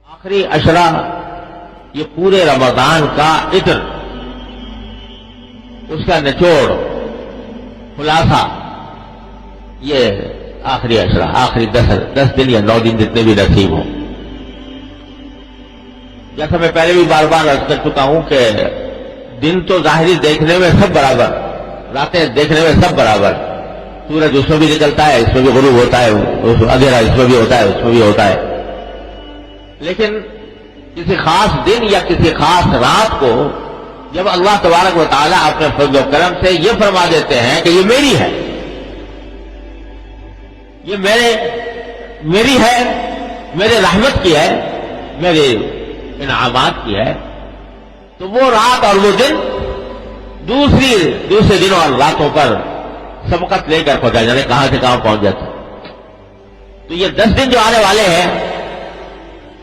آخری عشرہ یہ پورے رمضان کا عطر، اس کا نچوڑ، خلاصہ، یہ آخری عشرہ، آخری 10 دن یا 9 دن جتنے بھی نصیب ہوں۔ جیسا میں پہلے بھی بار بار عرض کر چکا ہوں کہ دن تو ظاہری دیکھنے میں سب برابر، راتیں دیکھنے میں سب برابر، سورج اس میں بھی نکلتا ہے، اس میں بھی غروب ہوتا ہے، اندھیرا اس میں بھی ہوتا ہے، اس میں بھی ہوتا ہے، لیکن کسی خاص دن یا کسی خاص رات کو جب اللہ تبارک و تعالیٰ اپنے فضل و کرم سے یہ فرما دیتے ہیں کہ یہ میری ہے، یہ میری ہے، میرے رحمت کی ہے، میرے انعامات کی ہے، تو وہ رات اور وہ دن دوسرے دنوں اور راتوں پر سبقت لے کر پہنچا جانے، کہاں سے کہاں پہنچ جاتا۔ تو یہ 10 دن جو آنے والے ہیں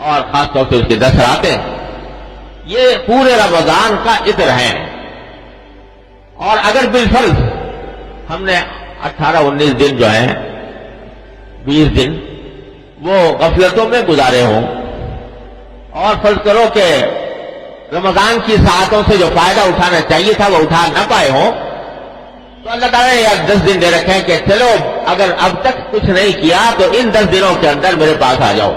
اور خاص طور سے اس کی 10 راتیں، یہ پورے رمضان کا عطر ہیں۔ اور اگر بالفرض ہم نے 18-19 دن جو ہیں، 20 دن وہ غفلتوں میں گزارے ہوں، اور فرض کرو کہ رمضان کی ساعتوں سے جو فائدہ اٹھانا چاہیے تھا وہ اٹھا نہ پائے ہوں، تو اللہ تعالیٰ نے یہ 10 دن دے رکھے ہیں کہ چلو اگر اب تک کچھ نہیں کیا تو ان 10 دنوں کے اندر میرے پاس آ جاؤ،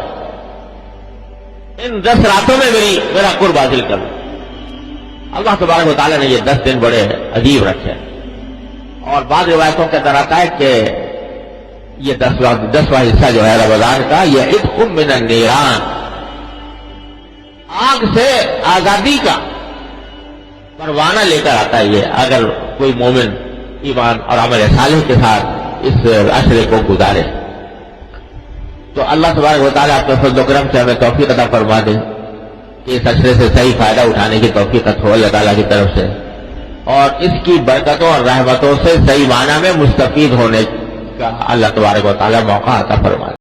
ان 10 راتوں میں میرا قرب حاصل کرو۔ اللہ تبارک و تعالیٰ نے یہ 10 دن بڑے عجیب رکھے، اور بعض روایتوں کے اندر آتا ہے کہ یہ 10واں حصہ جو ہے رمضان کا، یہ عتق من النیران، آگ سے آزادی کا پروانہ لے کر آتا ہے۔ یہ اگر کوئی مومن ایمان اور عمل صالح کے ساتھ اس عشرے کو گزارے تو اللہ تبارک و تعالیٰ اپنے فضل و کرم سے ہمیں توفیق عطا فرما دے کہ اس عشرے سے صحیح فائدہ اٹھانے کی توفیق ہو اللہ تعالیٰ کی طرف سے، اور اس کی برکتوں اور رحمتوں سے صحیح معنی میں مستفید ہونے کا اللہ تبارک و تعالیٰ موقع عطا فرما دے۔